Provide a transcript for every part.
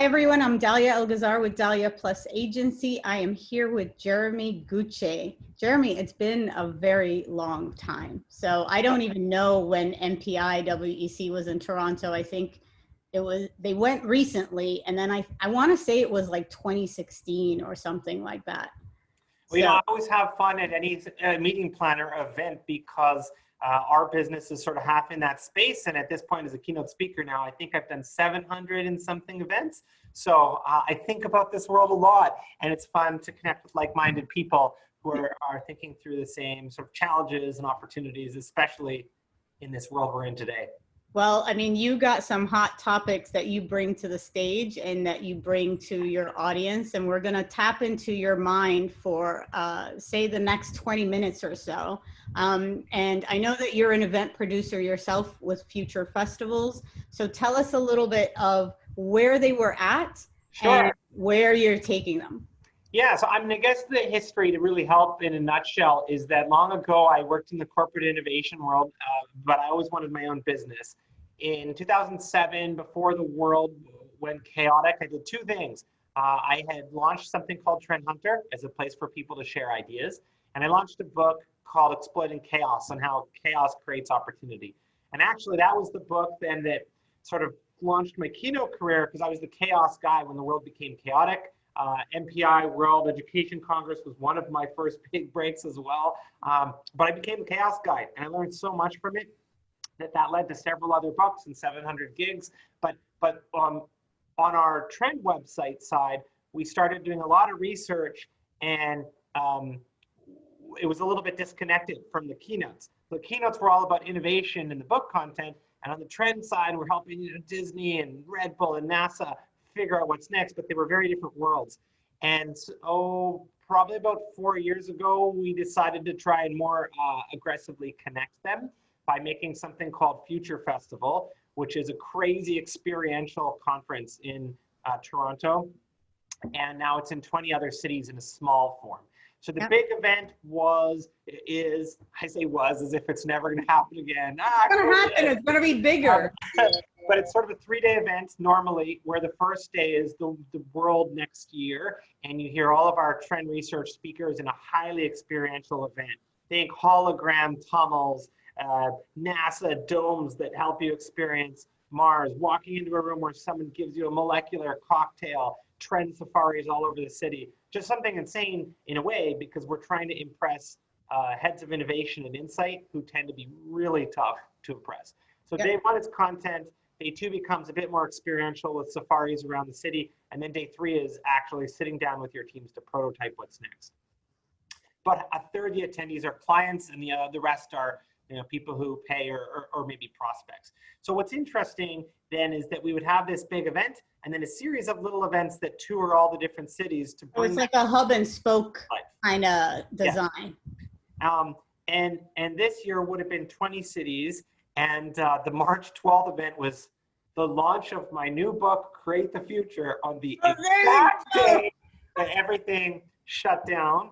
everyone, I'm Dahlia El Gazzar with Dahlia Plus Agency. I am here with Jeremy Gutsche. Jeremy, it's been a very long time. So I don't even know when MPI WEC was in Toronto. I think they went recently, and then I want to say it was like 2016 or something like that. Well, you know, I always have fun at any meeting planner event because our business is sort of half in that space. And at this point, as a keynote speaker now, I think I've done 700 and something events. So I think about this world a lot, and it's fun to connect with like-minded people who are thinking through the same sort of challenges and opportunities, especially in this world we're in today. Well, I mean, you got some hot topics that you bring to the stage and that you bring to your audience, and we're going to tap into your mind for, say, the next 20 minutes or so. And I know that you're an event producer yourself with future festivals. So tell us a little bit of where they were at and where you're taking them. Yeah, so I mean, I guess the history to really help in a nutshell is that long ago I worked in the corporate innovation world, but I always wanted my own business. In 2007, before the world went chaotic, I did two things. I had launched something called TrendHunter as a place for people to share ideas, and I launched a book called Exploiting Chaos on how chaos creates opportunity. And actually, that was the book then that sort of launched my keynote career because I was the chaos guy when the world became chaotic. MPI World Education Congress was one of my first big breaks as well. But I became a chaos guy, and I learned so much from it that led to several other books and 700 gigs. But on our Trend website side, we started doing a lot of research, and it was a little bit disconnected from the keynotes. The keynotes were all about innovation and the book content, and on the Trend side, we're helping Disney and Red Bull and NASA figure out what's next, but they were very different worlds. And so probably about 4 years ago, we decided to try and more aggressively connect them by making something called Future Festival, which is a crazy experiential conference in Toronto. And now it's in 20 other cities in a small form. So the big event I say was as if it's never going to happen again. It's going to happen. It's going to be bigger. But it's sort of a 3-day event normally, where the first day is the world next year, and you hear all of our trend research speakers in a highly experiential event. Think hologram tunnels, NASA domes that help you experience Mars, walking into a room where someone gives you a molecular cocktail, trend safaris all over the city. Just something insane in a way, because we're trying to impress heads of innovation and insight who tend to be really tough to impress. So day one is content. Day two becomes a bit more experiential with safaris around the city. And then day three is actually sitting down with your teams to prototype what's next. But a third of the attendees are clients, and the rest are people who pay or maybe prospects. So what's interesting then is that we would have this big event and then a series of little events that tour all the different cities to bring. It's like a hub and spoke kind of design. Yeah. And this year would have been 20 cities. And the March 12th event was the launch of my new book, Create the Future, on the exact day that everything shut down.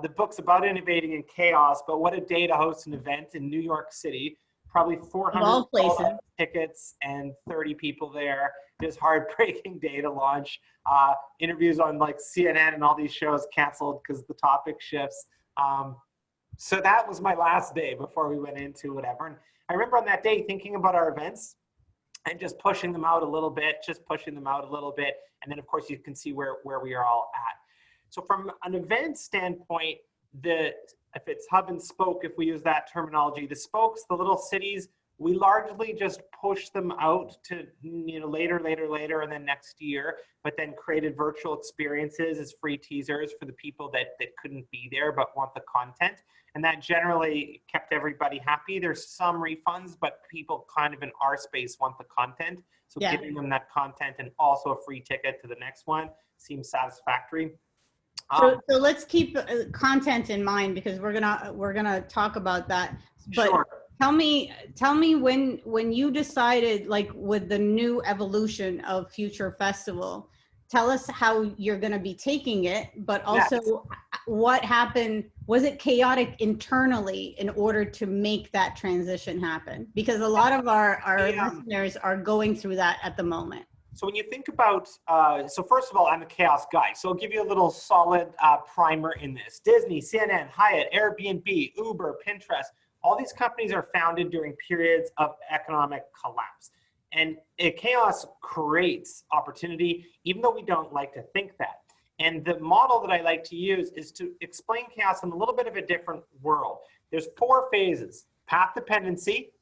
The book's about innovating in chaos, but what a day to host an event in New York City. Probably 400 tickets and 30 people there. This heartbreaking day to launch. Interviews on like CNN and all these shows canceled because the topic shifts. So that was my last day before we went into whatever. And I remember on that day thinking about our events and just pushing them out a little bit, And then of course you can see where we are all at. So from an event standpoint, if it's hub and spoke, if we use that terminology, the spokes, the little cities, we largely just push them out to later, and then next year, but then created virtual experiences as free teasers for the people that couldn't be there but want the content. And that generally kept everybody happy. There's some refunds, but people kind of in our space want the content. So giving them that content and also a free ticket to the next one seems satisfactory. So let's keep content in mind, because we're gonna talk about that. But sure. Tell me when you decided, like with the new evolution of Future Festival, tell us how you're going to be taking it, but also what happened. Was it chaotic internally in order to make that transition happen? Because a lot of our listeners are going through that at the moment. So when you think about, so first of all, I'm a chaos guy. So I'll give you a little solid primer in this. Disney, CNN, Hyatt, Airbnb, Uber, Pinterest, all these companies are founded during periods of economic collapse. And chaos creates opportunity, even though we don't like to think that. And the model that I like to use is to explain chaos in a little bit of a different world. There's 4 phases: path dependency,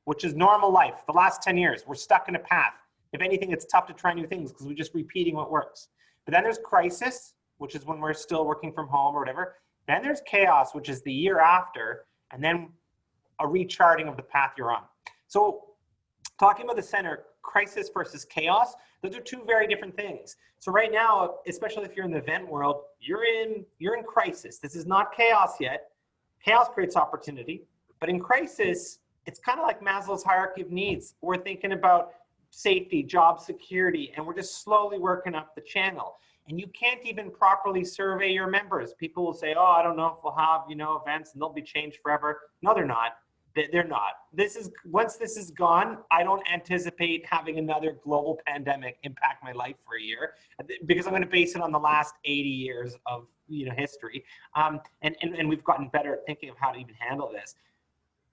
which is normal life. The last 10 years, we're stuck in a path. If anything, it's tough to try new things because we're just repeating what works. But then there's crisis, which is when we're still working from home or whatever. Then there's chaos, which is the year after, and then a recharting of the path you're on. So talking about the center, crisis versus chaos, those are 2 very different things. So right now, especially if you're in the event world, you're in crisis. This is not chaos yet. Chaos creates opportunity, but in crisis, it's kind of like Maslow's hierarchy of needs. We're thinking about safety, job security, and we're just slowly working up the channel. And you can't even properly survey your members. People will say, oh, I don't know if we'll have, events and they'll be changed forever. No, they're not. They're not. Once this is gone, I don't anticipate having another global pandemic impact my life for a year, because I'm going to base it on the last 80 years of history. And we've gotten better at thinking of how to even handle this.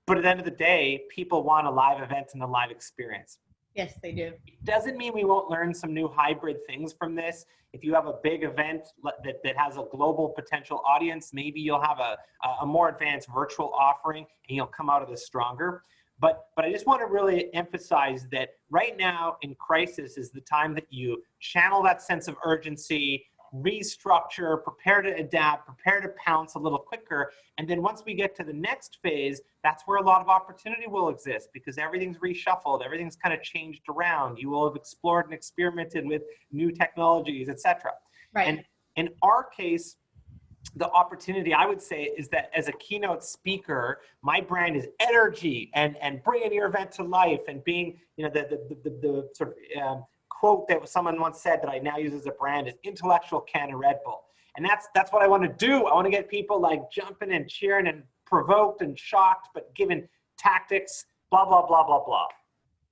But at the end of the day, people want a live event and a live experience. Yes, they do. It doesn't mean we won't learn some new hybrid things from this. If you have a big event that has a global potential audience, maybe you'll have a more advanced virtual offering and you'll come out of this stronger. But I just want to really emphasize that right now in crisis is the time that you channel that sense of urgency, restructure, prepare to adapt, prepare to pounce a little quicker. And then once we get to the next phase, that's where a lot of opportunity will exist, because everything's reshuffled, everything's kind of changed around. You will have explored and experimented with new technologies, etc. Right. And in our case, the opportunity, I would say, is that as a keynote speaker, my brand is energy and bringing your event to life, and being, the sort of quote that someone once said that I now use as a brand is intellectual can of Red Bull. And that's what I want to do. I want to get people like jumping and cheering and provoked and shocked, but given tactics, blah, blah, blah, blah, blah.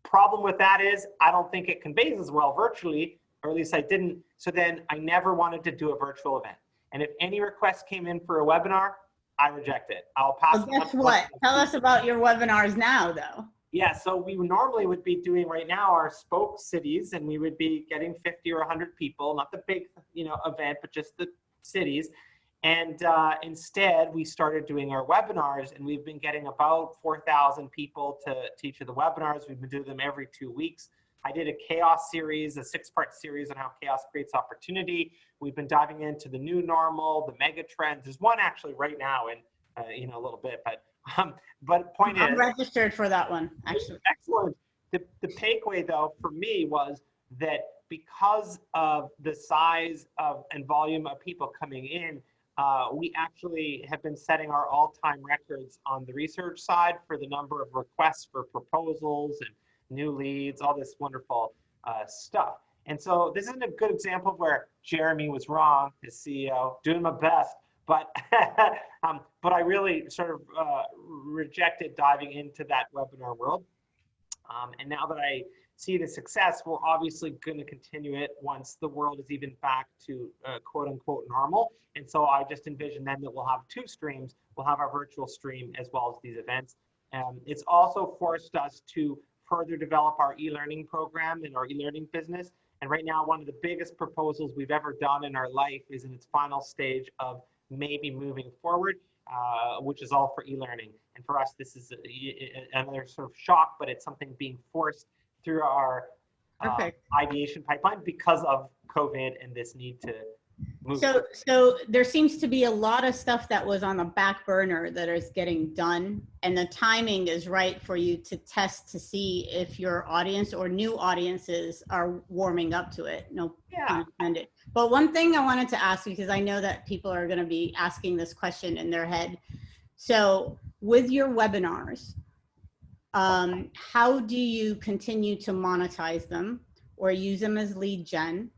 Problem with that is I don't think it conveys as well virtually, or at least I didn't. So then I never wanted to do a virtual event. And if any request came in for a webinar, I reject it. I'll pass it on. Guess what? Tell us about your webinars now, though. Yeah, so we normally would be doing right now our spoke cities, and we would be getting 50 or 100 people, not the big, event, but just the cities. And instead, we started doing our webinars, and we've been getting about 4,000 people to each of the webinars. We've been doing them every 2 weeks. I did a chaos series, a 6-part series on how chaos creates opportunity. We've been diving into the new normal, the mega trends. There's one actually right now in a little bit, but point is, I'm registered for that one, actually. Excellent. The takeaway though for me was that because of the size of and volume of people coming in, we actually have been setting our all-time records on the research side for the number of requests for proposals and new leads, all this wonderful stuff. And so this isn't a good example of where Jeremy was wrong, his CEO, doing my best, but I really sort of rejected diving into that webinar world. And now that I see the success, we're obviously going to continue it once the world is even back to quote unquote normal. And so I just envision then that we'll have 2 streams. We'll have our virtual stream as well as these events. It's also forced us to further develop our e-learning program and our e-learning business. And right now, one of the biggest proposals we've ever done in our life is in its final stage of maybe moving forward, which is all for e-learning. And for us, this is another sort of shock, but it's something being forced through our ideation pipeline because of COVID and this need to move. So there seems to be a lot of stuff that was on the back burner that is getting done, and the timing is right for you to test to see if your audience or new audiences are warming up to it. No pun intended. But one thing I wanted to ask you, because I know that people are going to be asking this question in their head. So with your webinars, how do you continue to monetize them or use them as lead gen?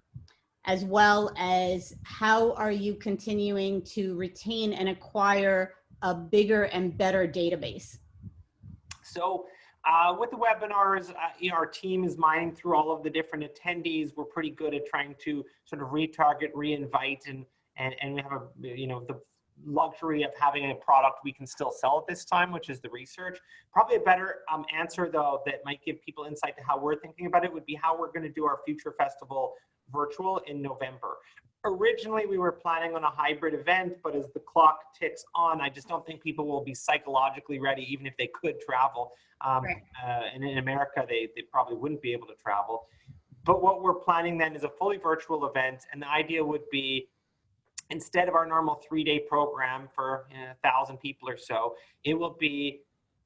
As well as how are you continuing to retain and acquire a bigger and better database? So With the webinars, our team is mining through all of the different attendees. We're pretty good at trying to sort of retarget, reinvite, and we have the luxury of having a product we can still sell at this time, which is the research. Probably a better answer though that might give people insight to how we're thinking about it would be how we're going to do our future festival virtual in November. Originally, we were planning on a hybrid event, but as the clock ticks on, I just don't think people will be psychologically ready, even if they could travel. Right. And in America, they probably wouldn't be able to travel. But what we're planning then is a fully virtual event, and the idea would be instead of our normal 3-day program for 1,000 people or so, it will be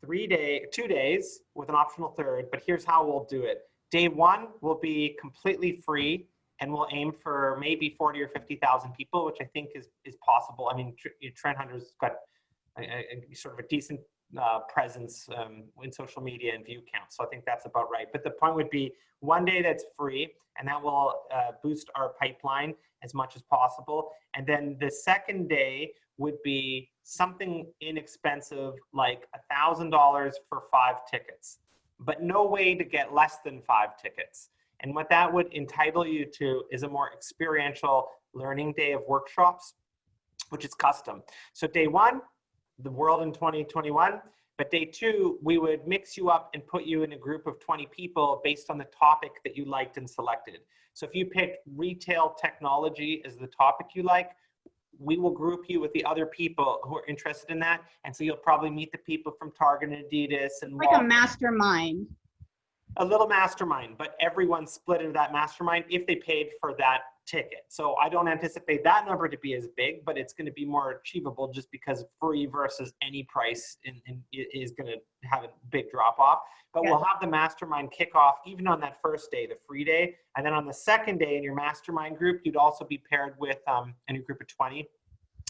2 days with an optional third, but here's how we'll do it. Day 1 will be completely free, and we'll aim for maybe 40 or 50,000 people, which I think is possible. I mean, TrendHunter's got a sort of a decent presence in social media and view count, so I think that's about right. But the point would be 1 day that's free, and that will boost our pipeline as much as possible. And then the second day would be something inexpensive like $1,000 for 5 tickets, but no way to get less than 5 tickets. And what that would entitle you to is a more experiential learning day of workshops, which is custom. So day 1, the world in 2021, but day 2, we would mix you up and put you in a group of 20 people based on the topic that you liked and selected. So if you picked retail technology as the topic you like, we will group you with the other people who are interested in that. And so you'll probably meet the people from Target and Adidas and Like a mastermind. A little mastermind, but everyone split into that mastermind if they paid for that ticket. So I don't anticipate that number to be as big, but it's going to be more achievable just because free versus any price is going to have a big drop off. But we'll have the mastermind kickoff even on that first day, the free day. And then on the second day in your mastermind group, you'd also be paired with, in a group of 20,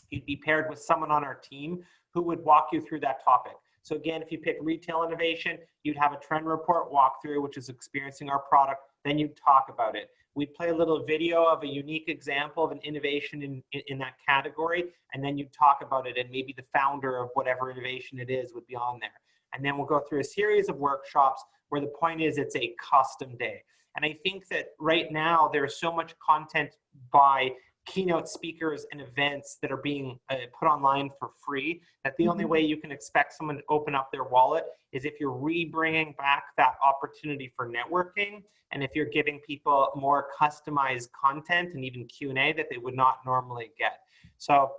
you'd be paired with someone on our team who would walk you through that topic. So again, if you pick retail innovation, you'd have a trend report walkthrough, which is experiencing our product, then you'd talk about it. We'd play a little video of a unique example of an innovation in that category, and then you'd talk about it, and maybe the founder of whatever innovation it is would be on there. And then we'll go through a series of workshops where the point is it's a custom day. And I think that right now there's so much content by keynote speakers and events that are being put online for free, that the only way you can expect someone to open up their wallet is if you're re-bringing back that opportunity for networking, and if you're giving people more customized content and even Q&A that they would not normally get. So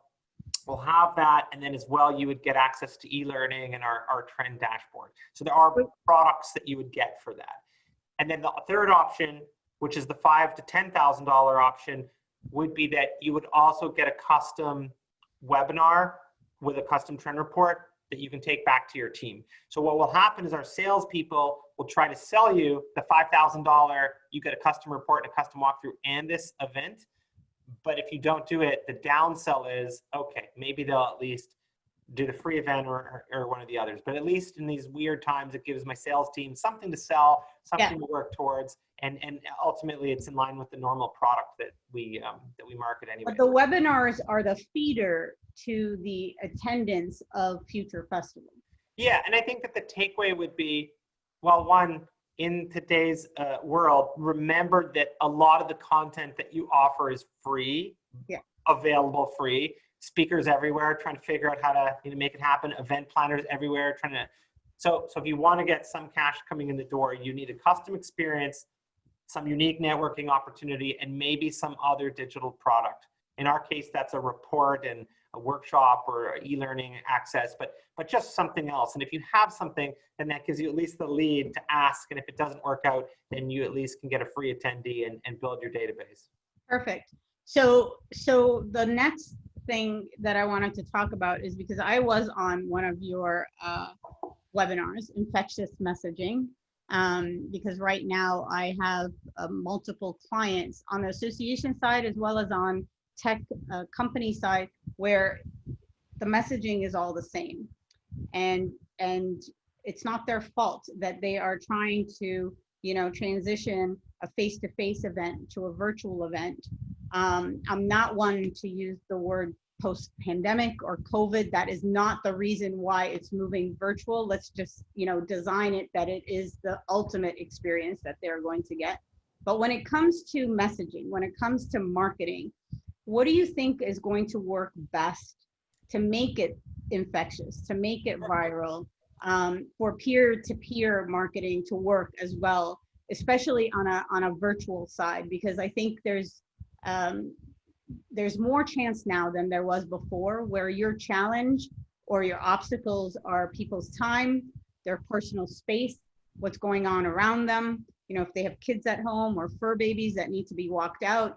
we'll have that, and then as well, you would get access to e-learning and our trend dashboard. So there are products that you would get for that. And then the third option, which is the $5,000 to $10,000 option, would be that you would also get a custom webinar with a custom trend report that you can take back to your team. So what will happen is our salespeople will try to sell you the $5,000, you get a custom report and a custom walkthrough and this event. But if you don't do it, the downsell is, okay, maybe they'll at least do the free event or one of the others. But at least in these weird times, it gives my sales team something to sell, something to work towards, and ultimately it's in line with the normal product that we market anyway. But the webinars are the feeder to the attendance of future festivals. Yeah, and I think that the takeaway would be, well, one, in today's world, remember that a lot of the content that you offer is free, available free. Speakers everywhere trying to figure out how to make it happen. Event planners everywhere trying to. So if you want to get some cash coming in the door, you need a custom experience, some unique networking opportunity, and maybe some other digital product. In our case, that's a report and a workshop or e-learning access, but just something else. And if you have something, then that gives you at least the lead to ask. And if it doesn't work out, then you at least can get a free attendee and build your database. Perfect. So the next thing that I wanted to talk about is because I was on one of your webinars, infectious messaging, because right now I have multiple clients on the association side as well as on tech company side where the messaging is all the same, and it's not their fault that they are trying to transition a face-to-face event to a virtual event. I'm not one to use the word post-pandemic or COVID. That is not the reason why it's moving virtual. Let's just, design it that it is the ultimate experience that they're going to get. But when it comes to messaging, when it comes to marketing, what do you think is going to work best to make it infectious, to make it viral, for peer-to-peer marketing to work as well, especially on a virtual side? Because I think there's more chance now than there was before, where your challenge or your obstacles are people's time, their personal space, what's going on around them. If they have kids at home or fur babies that need to be walked out,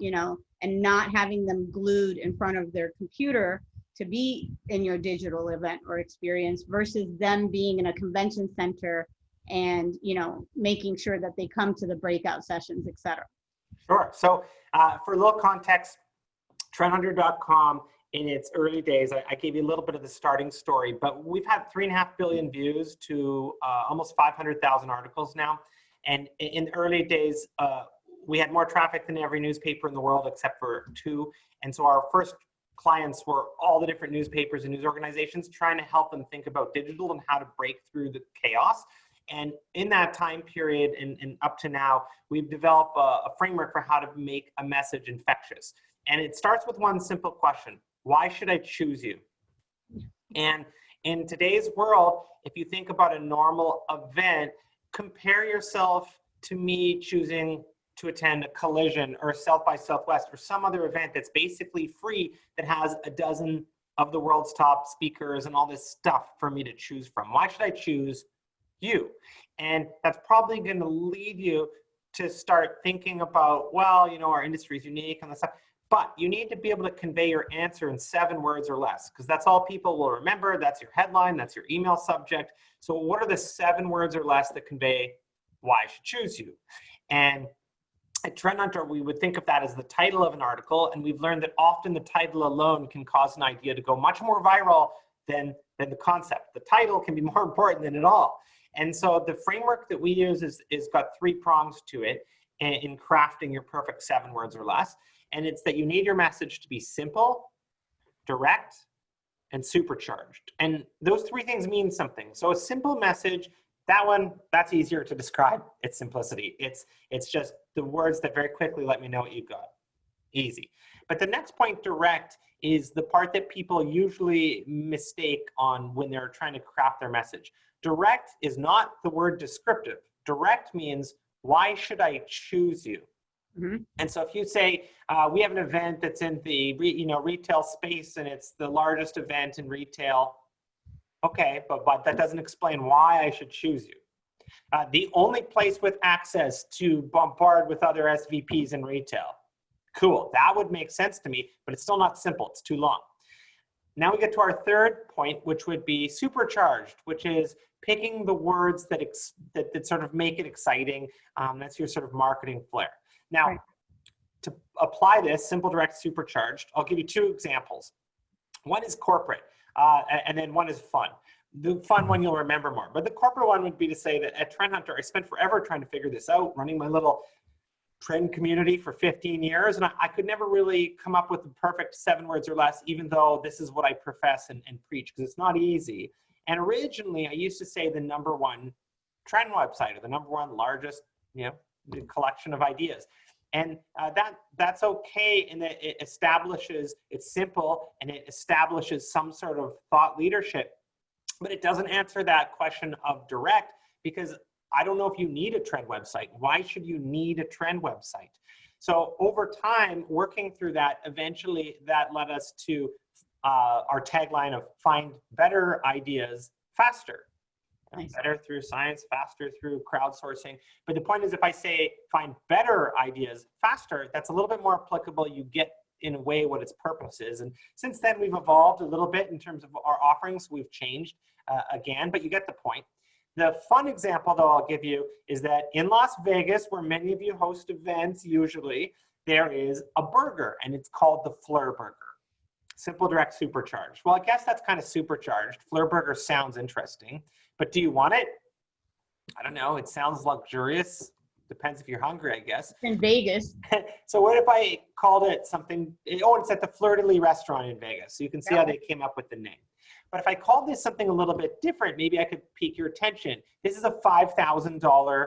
and not having them glued in front of their computer to be in your digital event or experience, versus them being in a convention center and, making sure that they come to the breakout sessions, et cetera. Sure. So for a little context, TrendHunter.com in its early days, I gave you a little bit of the starting story, but we've had 3.5 billion views to almost 500,000 articles now. And in the early days, we had more traffic than every newspaper in the world except for 2. And so our first clients were all the different newspapers and news organizations, trying to help them think about digital and how to break through the chaos. And in that time period and up to now, we've developed a framework for how to make a message infectious. And it starts with one simple question: why should I choose you? And in today's world, if you think about a normal event, compare yourself to me choosing to attend a Collision or South by Southwest or some other event that's basically free, that has a dozen of the world's top speakers and all this stuff for me to choose from. Why should I choose you? And that's probably going to lead you to start thinking about, well, our industry is unique and that stuff. But you need to be able to convey your answer in 7 words or less, because that's all people will remember. That's your headline, that's your email subject. So what are the 7 words or less that convey why I should choose you? And at TrendHunter, we would think of that as the title of an article, and we've learned that often the title alone can cause an idea to go much more viral than the concept. The title can be more important than it all. And so the framework that we use is got 3 prongs to it in crafting your perfect 7 words or less. And it's that you need your message to be simple, direct, and supercharged. And those 3 things mean something. So a simple message, that's easier to describe. It's simplicity. It's just the words that very quickly let me know what you got. Easy. But the next point, direct, is the part that people usually mistake on when they're trying to craft their message. Direct is not the word descriptive. Direct means, why should I choose you? Mm-hmm. And so if you say, we have an event that's in the retail space and it's the largest event in retail, okay, but that doesn't explain why I should choose you. The only place with access to bombard with other SVPs in retail. Cool, that would make sense to me, but it's still not simple, it's too long. Now we get to our third point, which would be supercharged, which is picking the words that sort of make it exciting. That's your sort of marketing flair. Now, right. To apply this, simple, direct, supercharged, I'll give you 2 examples. One is corporate, and then one is fun. The fun one you'll remember more, but the corporate one would be to say that at TrendHunter, I spent forever trying to figure this out, running my little trend community for 15 years, and I could never really come up with the perfect 7 words or less, even though this is what I profess and preach, because it's not easy. And originally, I used to say the #1 trend website, or the #1 largest, the collection of ideas. And that's okay in that it establishes, it's simple, and it establishes some sort of thought leadership. But it doesn't answer that question of direct, because I don't know if you need a trend website. Why should you need a trend website? So over time, working through that, eventually that led us to our tagline of find better ideas faster. Nice. Better through science, faster through crowdsourcing. But the point is, if I say find better ideas faster, that's a little bit more applicable. You get, in a way, what its purpose is. And since then, we've evolved a little bit in terms of our offerings. We've changed again, but you get the point. The fun example, though, I'll give you is that in Las Vegas, where many of you host events usually, there is a burger, and it's called the Fleur Burger. Simple, direct, supercharged. Well, I guess that's kind of supercharged. Fleur Burger sounds interesting, but do you want it? I don't know. It sounds luxurious. Depends if you're hungry, I guess. In Vegas. So what if I called it something? Oh, it's at the Fleur de Lis restaurant in Vegas. So you can see how they came up with the name. But if I called this something a little bit different, maybe I could pique your attention. This is a $5,000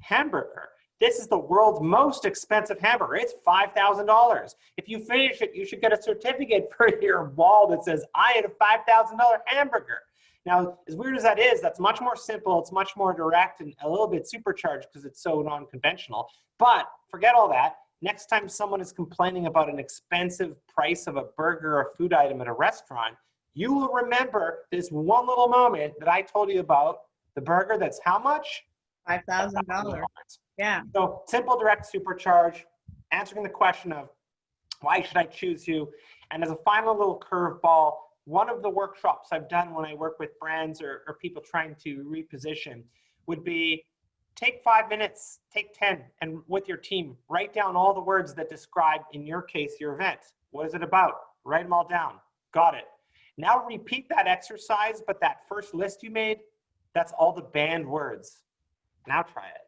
hamburger. This is the world's most expensive hamburger. It's $5,000. If you finish it, you should get a certificate for your wall that says, I had a $5,000 hamburger. Now, as weird as that is, that's much more simple. It's much more direct and a little bit supercharged because it's so non-conventional. But forget all that. Next time someone is complaining about an expensive price of a burger or food item at a restaurant, you will remember this one little moment that I told you about, the burger that's how much? $5,000. Yeah. So simple, direct, supercharge, answering the question of why should I choose you? And as a final little curveball, one of the workshops I've done when I work with brands or people trying to reposition would be take 5 minutes, take 10, and with your team, write down all the words that describe, in your case, your event. What is it about? Write them all down. Got it. Now repeat that exercise, but that first list you made, that's all the banned words. Now try it.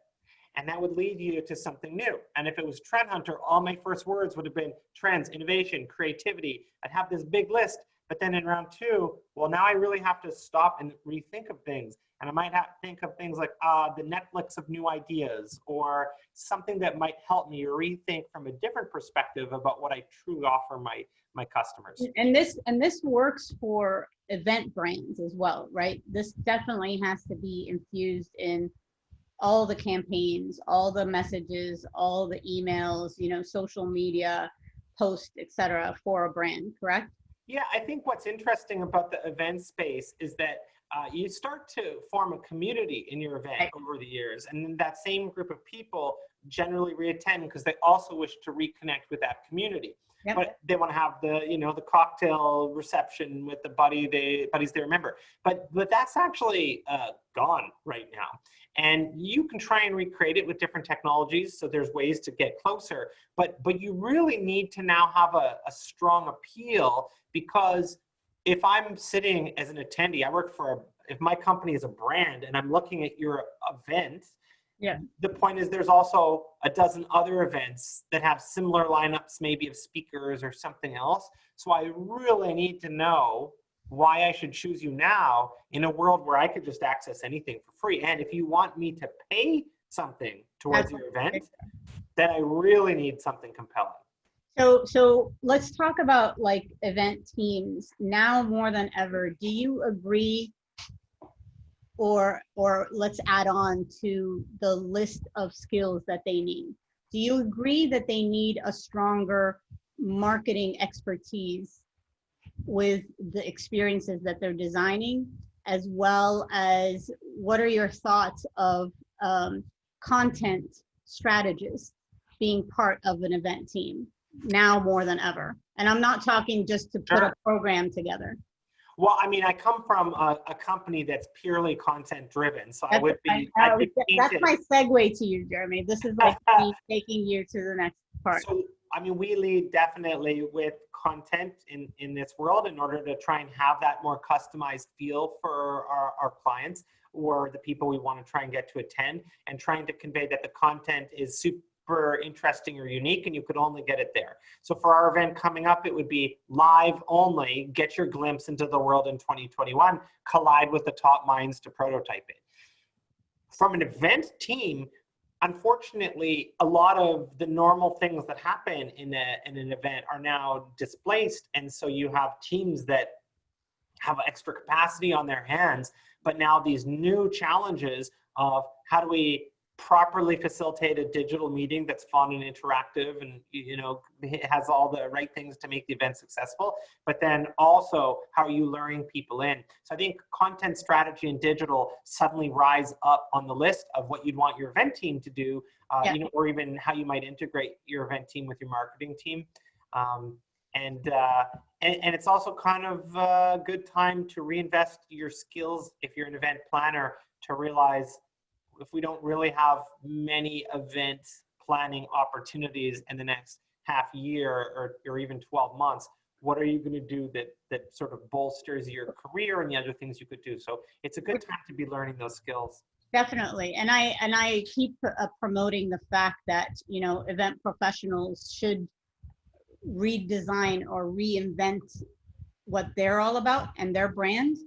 And that would lead you to something new. And if it was TrendHunter, all my first words would have been trends, innovation, creativity. I'd have this big list. But then in round 2, well, now I really have to stop and rethink of things. And I might have to think of things like the Netflix of new ideas, or something that might help me rethink from a different perspective about what I truly offer my customers. And this works for event brands as well, right? This definitely has to be infused in all the campaigns, all the messages, all the emails, social media posts, etc., for a brand, correct? Yeah, I think what's interesting about the event space is that you start to form a community in your event over the years. And then that same group of people generally reattend because they also wish to reconnect with that community. Yep. But they want to have the cocktail reception with the buddies they remember. But that's actually gone right now. And you can try and recreate it with different technologies. So there's ways to get closer. But you really need to now have a strong appeal, because if I'm sitting as an attendee, if my company is a brand and I'm looking at your event, the point is there's also a dozen other events that have similar lineups, maybe of speakers or something else. So I really need to know why I should choose you now in a world where I could just access anything for free. And if you want me to pay something towards your event, then I really need something compelling. So let's talk about like event teams now more than ever. Do you agree, or let's add on to the list of skills that they need? Do you agree that they need a stronger marketing expertise with the experiences that they're designing, as well as what are your thoughts of content strategists being part of an event team now more than ever? And I'm not talking just to put a program together. Well, I mean, I come from a company that's purely content driven, so that's my segue to you, Jeremy. This is like me taking you to the next part. So, I mean, we lead definitely with content in this world in order to try and have that more customized feel for our clients or the people we want to try and get to attend, and trying to convey that the content is super interesting or unique and you could only get it there. So for our event coming up, it would be live only, get your glimpse into the world in 2021, collide with the top minds to prototype it. From an event team, unfortunately, a lot of the normal things that happen in an event are now displaced. And so you have teams that have extra capacity on their hands, but now these new challenges of how do we properly facilitate a digital meeting that's fun and interactive and it has all the right things to make the event successful, but then also how are you luring people in? So I think content strategy and digital suddenly rise up on the list of what you'd want your event team to do, or even how you might integrate your event team with your marketing team. And it's also kind of a good time to reinvest your skills if you're an event planner, to realize if we don't really have many event planning opportunities in the next half year or even 12 months, what are you going to do that sort of bolsters your career and the other things you could do? So it's a good time to be learning those skills. Definitely. And I keep promoting the fact that, you know, event professionals should redesign or reinvent what they're all about and their brand.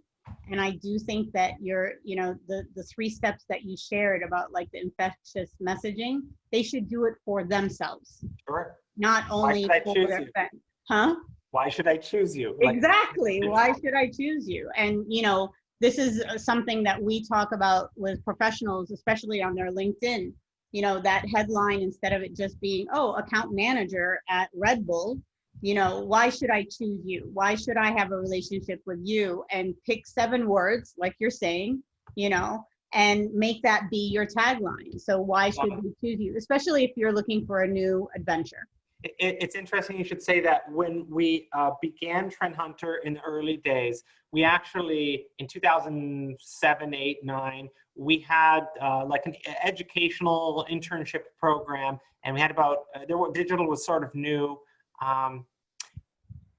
And I do think that you know, the three steps that you shared about like the infectious messaging, they should do it for themselves, Sure. not Why only should I for choose their you? friends. Huh? Why should I choose you? Like, Exactly. Why should I choose you? And, you know, this is something that we talk about with professionals, especially on their LinkedIn. You know, that headline, instead of it just being, oh, account manager at Red Bull, you know, why should I choose you? Why should I have a relationship with you? And pick 7 words, like you're saying, you know, and make that be your tagline. So why should we choose you? Especially if you're looking for a new adventure. It's interesting you should say that. When we began TrendHunter in the early days, we actually, in 2007, 8, 9, we had like an educational internship program, and we had about, digital was sort of new.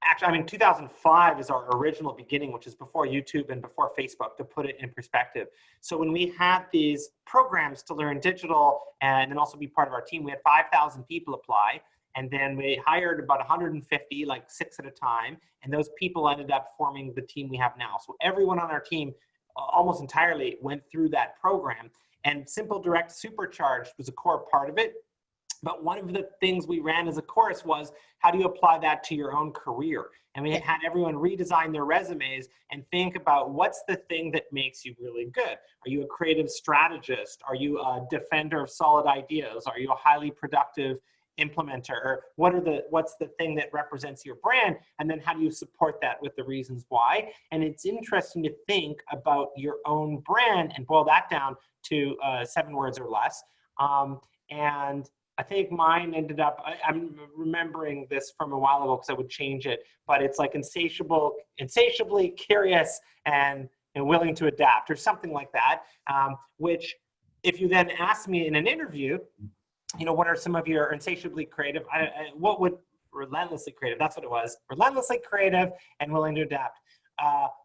Actually, I mean, 2005 is our original beginning, which is before YouTube and before Facebook, to put it in perspective. So when we had these programs to learn digital and then also be part of our team, we had 5,000 people apply. And then we hired about 150, like 6 at a time. And those people ended up forming the team we have now. So everyone on our team, almost entirely, went through that program. And Simple, Direct, Supercharged was a core part of it. But one of the things we ran as a course was, how do you apply that to your own career? And we had everyone redesign their resumes and think about, what's the thing that makes you really good? Are you a creative strategist? Are you a defender of solid ideas? Are you a highly productive implementer? Or what's the thing that represents your brand? And then how do you support that with the reasons why? And it's interesting to think about your own brand and boil that down to 7 words or less. And I think mine ended up, I'm remembering this from a while ago because I would change it, but it's like insatiably curious and willing to adapt, or something like that. Which, if you then ask me in an interview, you know, what are some of your insatiably creative, what would relentlessly creative, that's what it was, relentlessly creative and willing to adapt.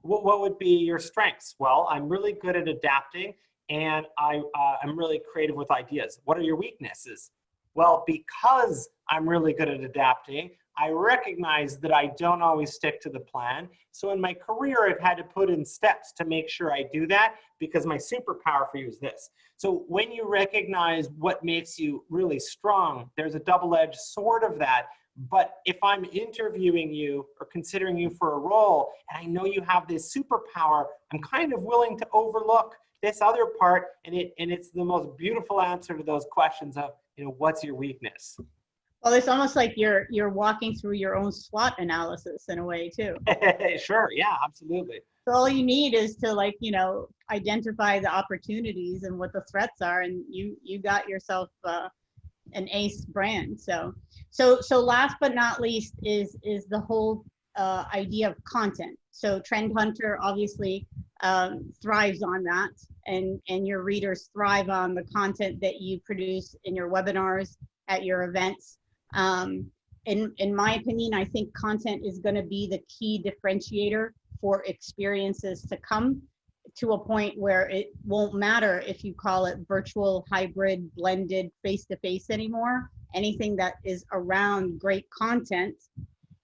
What would be your strengths? Well, I'm really good at adapting, and I'm really creative with ideas. What are your weaknesses? Well, because I'm really good at adapting, I recognize that I don't always stick to the plan. So in my career, I've had to put in steps to make sure I do that, because my superpower for you is this. So when you recognize what makes you really strong, there's a double-edged sword of that. But if I'm interviewing you or considering you for a role, and I know you have this superpower, I'm kind of willing to overlook this other part, and it's the most beautiful answer to those questions of, you know, what's your weakness? Well, it's almost like you're walking through your own SWOT analysis in a way too. Sure, yeah, absolutely. So all you need is to, like, you know, identify the opportunities and what the threats are, and you got yourself an ace brand. So last but not least is the whole idea of content. So TrendHunter obviously thrives on that, and your readers thrive on the content that you produce in your webinars, at your events. In my opinion, I think content is going to be the key differentiator for experiences to come, to a point where it won't matter if you call it virtual, hybrid, blended, face-to-face anymore. Anything that is around great content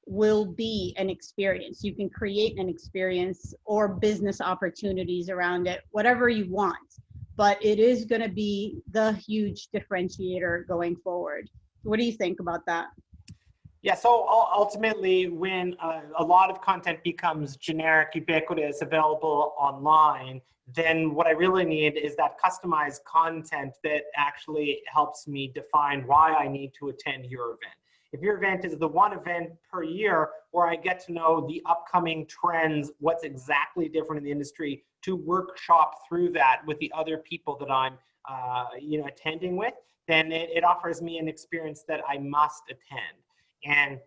will be an experience. You can create an experience or business opportunities around it, whatever you want, but it is going to be the huge differentiator going forward. What do you think about that? Yeah, so ultimately, when a lot of content becomes generic, ubiquitous, available online, then what I really need is that customized content that actually helps me define why I need to attend your event. If your event is the one event per year where I get to know the upcoming trends, what's exactly different in the industry, to workshop through that with the other people that I'm you know, attending with, then it offers me an experience that I must attend. And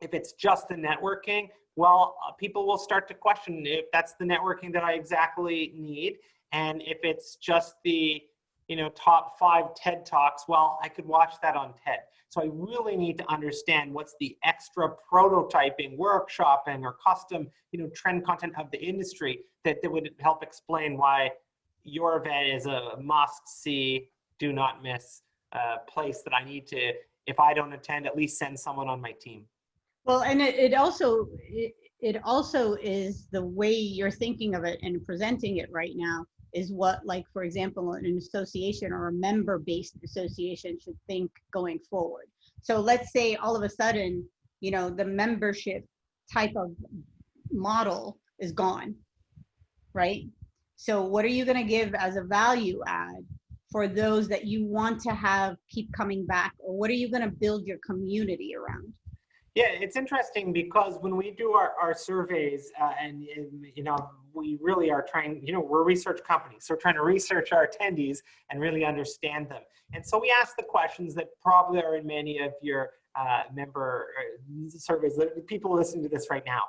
if it's just the networking, well, people will start to question if that's the networking that I exactly need. And if it's just the, you know, top 5 TED Talks, well, I could watch that on TED. So I really need to understand what's the extra prototyping, workshopping, or custom, you know, trend content of the industry that would help explain why, your event is a must-see, do not miss place that I need to, if I don't attend, at least send someone on my team. Well, and it also is the way you're thinking of it and presenting it right now is what, like, for example, an association or a member-based association should think going forward. So let's say all of a sudden, you know, the membership type of model is gone, right? So what are you going to give as a value add for those that you want to have keep coming back? Or what are you going to build your community around? Yeah, it's interesting because when we do our surveys and, you know, we really are trying, you know, we're a research company. So we're trying to research our attendees and really understand them. And so we ask the questions that probably are in many of your member surveys, that people listening to this right now.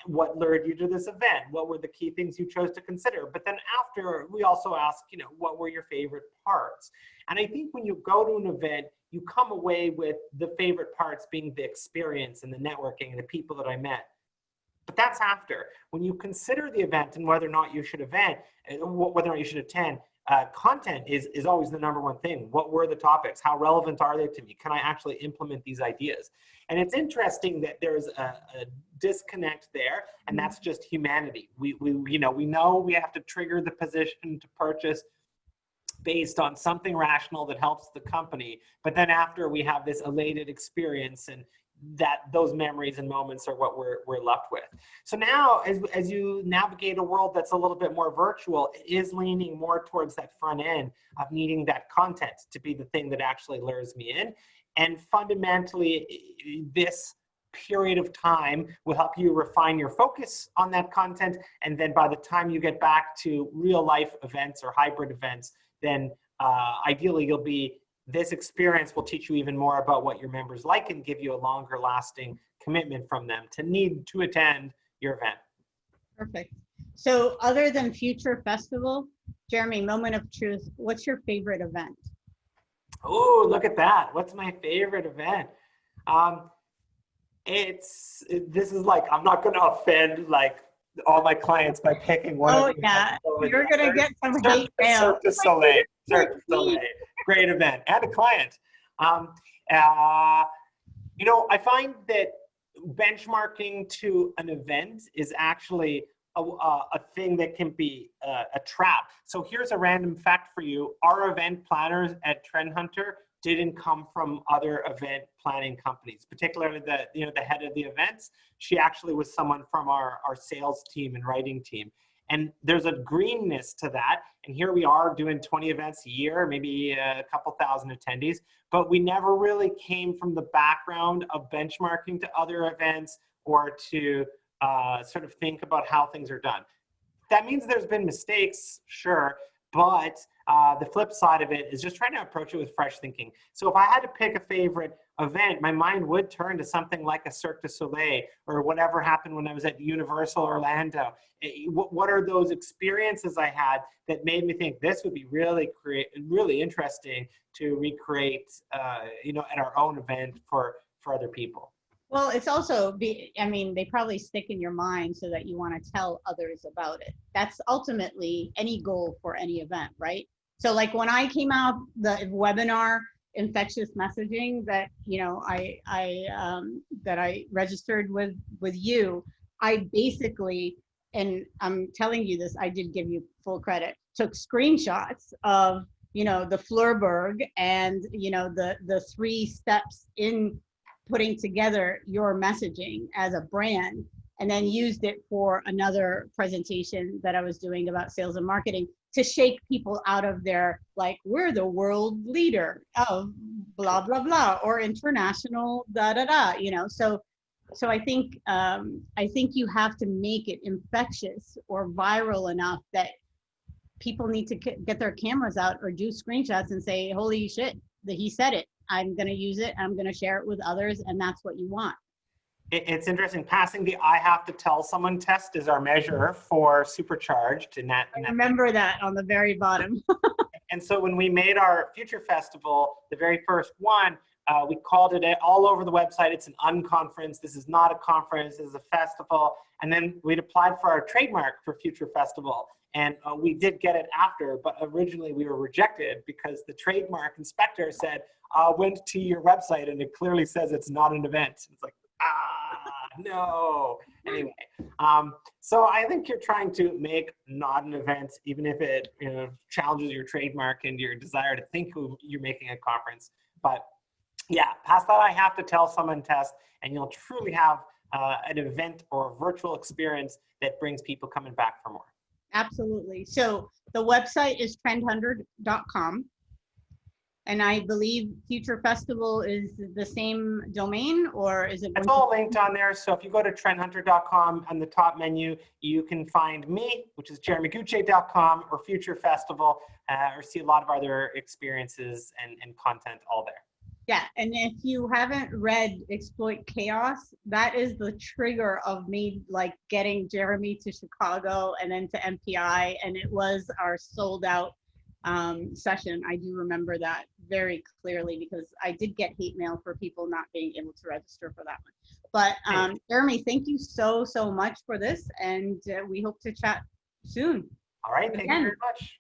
What lured you to this event? What were the key things you chose to consider? But then after, we also ask, you know, what were your favorite parts? And I think when you go to an event, you come away with the favorite parts being the experience and the networking and the people that I met. But that's after. When you consider the event and whether or not you should attend, content is always the number one thing. What were the topics? How relevant are they to me? Can I actually implement these ideas? And it's interesting that there's a disconnect there, and that's just humanity. We know we have to trigger the position to purchase based on something rational that helps the company. But then after, we have this elated experience, and those memories and moments are what we're left with. So now, as you navigate a world that's a little bit more virtual, it is leaning more towards that front end of needing that content to be the thing that actually lures me in. And fundamentally, this period of time will help you refine your focus on that content. And then by the time you get back to real life events or hybrid events, then ideally this experience will teach you even more about what your members like and give you a longer lasting commitment from them to need to attend your event. Perfect. So other than Future Festival, Jeremy, moment of truth, what's your favorite event? Oh, look at that. What's my favorite event? This is like, I'm not going to offend like all my clients by picking one. Oh yeah, you're gonna get some hate mail. Cirque du Soleil. Cirque du Soleil. Great event. And a client. You know, I find that benchmarking to an event is actually a thing that can be a trap. So here's a random fact for you. Our event planners at TrendHunter didn't come from other event planning companies, particularly the head of the events. She actually was someone from our sales team and writing team. And there's a greenness to that. And here we are doing 20 events a year, maybe a couple thousand attendees, but we never really came from the background of benchmarking to other events or to sort of think about how things are done. That means there's been mistakes, sure, but the flip side of it is just trying to approach it with fresh thinking. So if I had to pick a favorite event, my mind would turn to something like a Cirque du Soleil or whatever happened when I was at Universal Orlando. What are those experiences I had that made me think this would be really interesting to recreate, at our own event for other people? Well, it's also, they probably stick in your mind so that you want to tell others about it. That's ultimately any goal for any event, right? So like when I came out the webinar, infectious messaging that, that I registered with you, I basically, and I'm telling you this, I did give you full credit, took screenshots of, the Flurberg and, the 3 steps in putting together your messaging as a brand, and then used it for another presentation that I was doing about sales and marketing to shake people out of their, like, we're the world leader of blah, blah, blah, or international da, da, da, So I think you have to make it infectious or viral enough that people need to get their cameras out or do screenshots and say, holy shit, he said it. I'm going to use it. I'm going to share it with others. And that's what you want. It's interesting. Passing the I have to tell someone test is our measure for Supercharged. I remember that on the very bottom. And so when we made our Future Festival, the very first one, we called it all over the website. It's an unconference. This is not a conference. This is a festival. And then we'd applied for our trademark for Future Festival. And we did get it after, but originally we were rejected because the trademark inspector said, went to your website and it clearly says it's not an event. It's like, no. Anyway, so I think you're trying to make not an event, even if it challenges your trademark and your desire to think you're making a conference. But yeah, past that, I have to tell someone test, and you'll truly have an event or a virtual experience that brings people coming back for more. Absolutely. So the website is trendhunter.com. And I believe Future Festival is the same domain, or is it? It's all linked on there. So if you go to trendhunter.com, on the top menu, you can find me, which is jeremygutsche.com, or Future Festival, or see a lot of other experiences and content all there. Yeah, and if you haven't read Exploit Chaos, that is the trigger of me like getting Jeremy to Chicago and then to MPI, and it was our sold out session. I do remember that very clearly because I did get hate mail for people not being able to register for that one. But Jeremy, thank you so much for this, and we hope to chat soon. All right, thank you very much.